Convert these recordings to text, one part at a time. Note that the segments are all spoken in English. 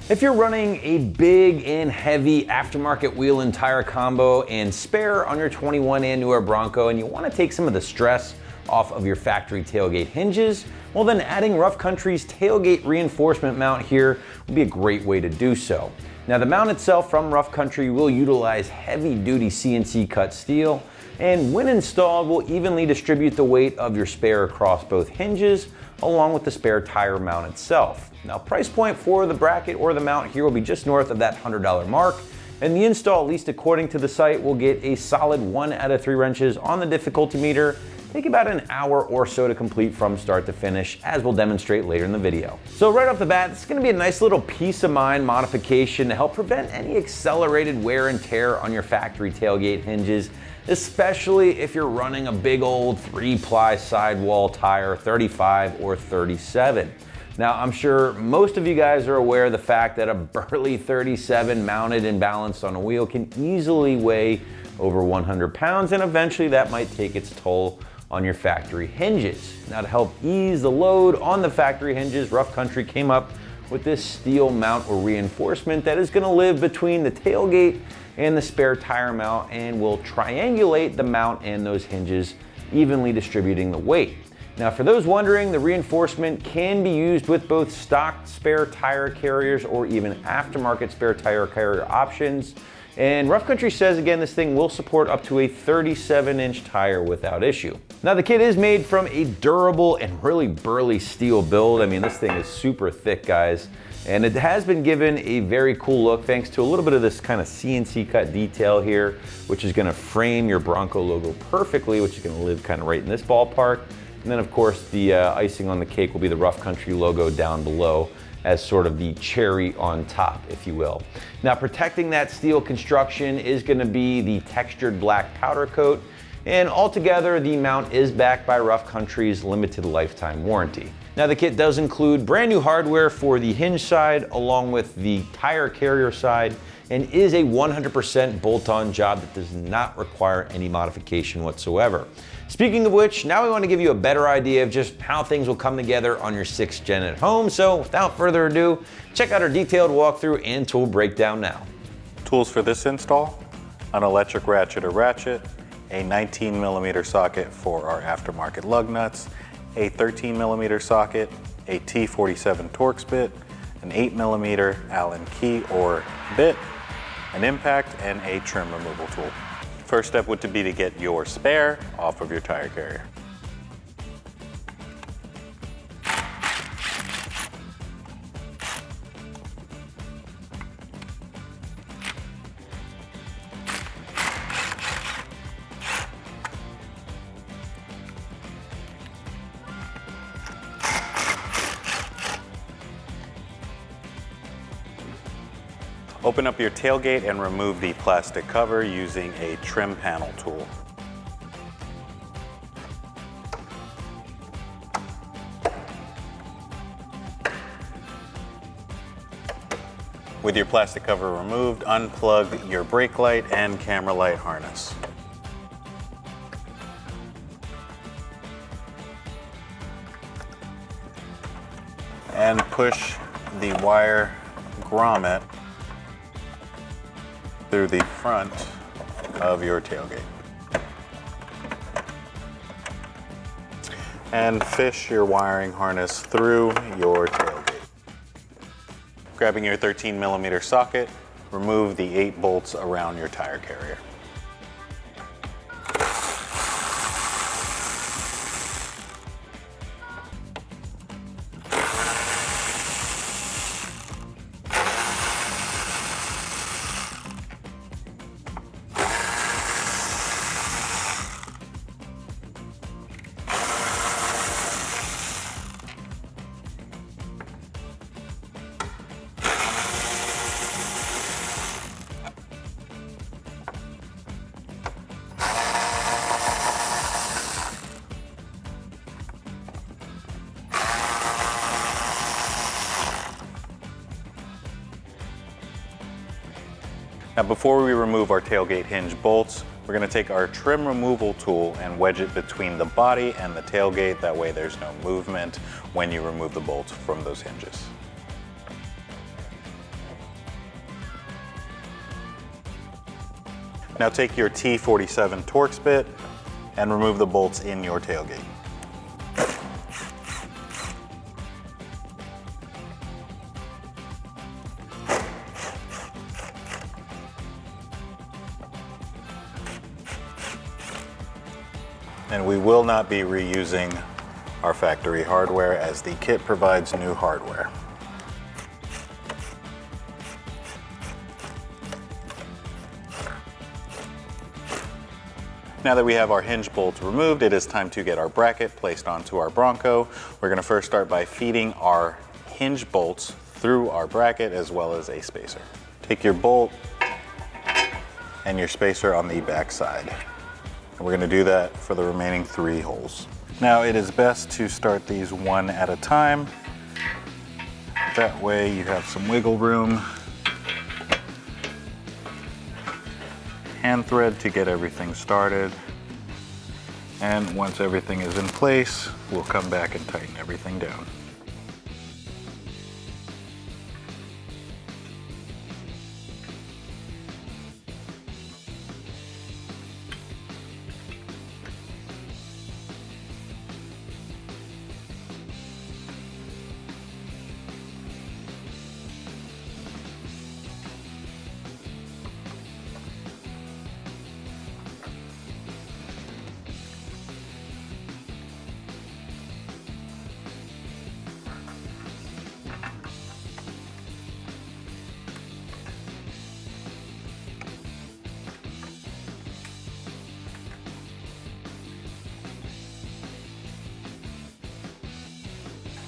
If you're running a big and heavy aftermarket wheel and tire combo and spare on your 21 and newer Bronco and you want to take some of the stress off of your factory tailgate hinges, well then adding Rough Country's tailgate reinforcement mount here would be a great way to do so. Now the mount itself from Rough Country will utilize heavy duty CNC cut steel, and when installed will evenly distribute the weight of your spare across both hinges along with the spare tire mount itself. Now price point for the bracket or the mount here will be just north of that $100 mark, and the install, at least according to the site, will get a solid 1 out of 3 wrenches on the difficulty meter. Take about an hour or so to complete from start to finish, as we'll demonstrate later in the video. So right off the bat, it's going to be a nice little peace of mind modification to help prevent any accelerated wear and tear on your factory tailgate hinges, especially if you're running a big old 3-ply sidewall tire, 35 or 37. Now, I'm sure most of you guys are aware of the fact that a burly 37 mounted and balanced on a wheel can easily weigh over 100 pounds, and eventually that might take its toll on your factory hinges. Now, to help ease the load on the factory hinges, Rough Country came up with this steel mount or reinforcement that is going to live between the tailgate and the spare tire mount and will triangulate the mount and those hinges, evenly distributing the weight. Now, for those wondering, the reinforcement can be used with both stock spare tire carriers or even aftermarket spare tire carrier options. And Rough Country says, again, this thing will support up to a 37-inch tire without issue. Now, the kit is made from a durable and really burly steel build. I mean, this thing is super thick, guys. And it has been given a very cool look thanks to a little bit of this kind of CNC cut detail here, which is going to frame your Bronco logo perfectly, which is going to live kind of right in this ballpark. And then, of course, the icing on the cake will be the Rough Country logo down below as sort of the cherry on top, if you will. Now, protecting that steel construction is going to be the textured black powder coat, and altogether the mount is backed by Rough Country's limited lifetime warranty. Now, the kit does include brand new hardware for the hinge side along with the tire carrier side, and is a 100% bolt-on job that does not require any modification whatsoever. Speaking of which, now we want to give you a better idea of just how things will come together on your 6th gen at home. So without further ado, check out our detailed walkthrough and tool breakdown now. Tools for this install: an electric ratchet or ratchet, a 19mm socket for our aftermarket lug nuts, a 13mm socket, a T47 Torx bit, an 8mm Allen key or bit, an impact, and a trim removal tool. First step would be to get your spare off of your tire carrier. Open up your tailgate and remove the plastic cover using a trim panel tool. With your plastic cover removed, unplug your brake light and camera light harness. And push the wire grommet through the front of your tailgate. And fish your wiring harness through your tailgate. Grabbing your 13mm socket, remove the 8 bolts around your tire carrier. Now, before we remove our tailgate hinge bolts, we're going to take our trim removal tool and wedge it between the body and the tailgate. That way there's no movement when you remove the bolts from those hinges. Now take your T47 Torx bit and remove the bolts in your tailgate. And we will not be reusing our factory hardware as the kit provides new hardware. Now that we have our hinge bolts removed, it is time to get our bracket placed onto our Bronco. We're going to first start by feeding our hinge bolts through our bracket as well as a spacer. Take your bolt and your spacer on the back side. And we're going to do that for the remaining 3 holes. Now it is best to start these one at a time. That way you have some wiggle room. Hand thread to get everything started. And once everything is in place, we'll come back and tighten everything down.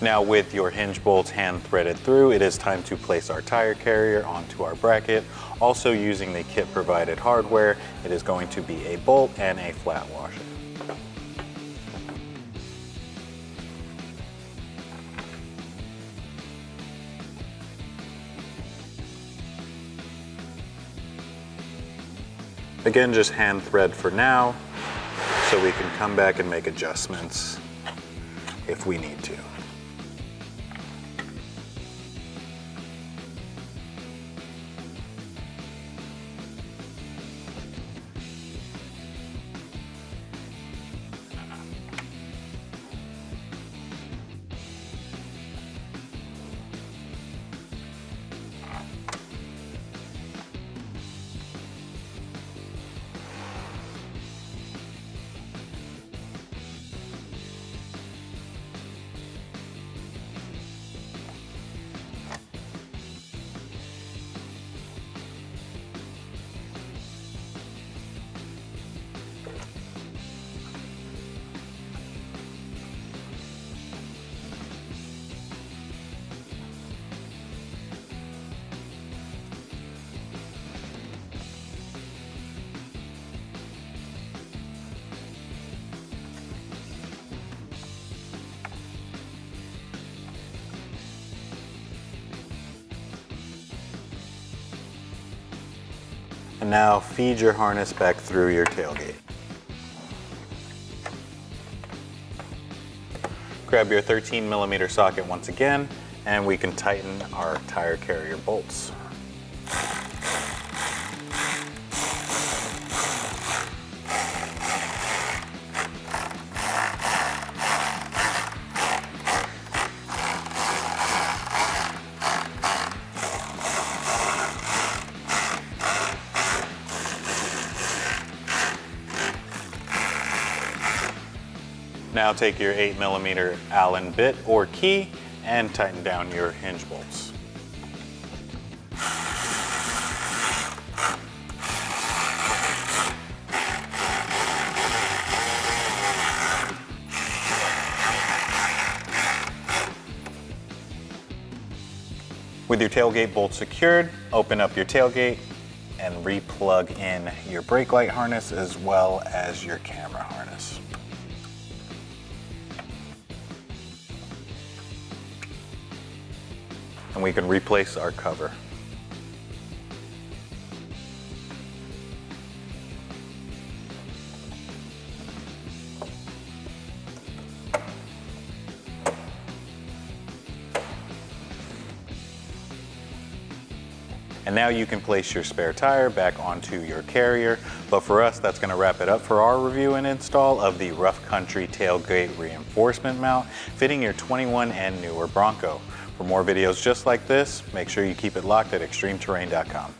Now with your hinge bolts hand threaded through, it is time to place our tire carrier onto our bracket. Also using the kit provided hardware, it is going to be a bolt and a flat washer. Again, just hand thread for now, so we can come back and make adjustments if we need to. And now feed your harness back through your tailgate. Grab your 13mm socket once again, and we can tighten our tire carrier bolts. Now take your 8mm Allen bit or key and tighten down your hinge bolts. With your tailgate bolt secured, open up your tailgate and re-plug in your brake light harness as well as your camera harness. And we can replace our cover. And now you can place your spare tire back onto your carrier. But for us, that's gonna wrap it up for our review and install of the Rough Country tailgate reinforcement mount fitting your 21 and newer Bronco. For more videos just like this, make sure you keep it locked at extremeterrain.com.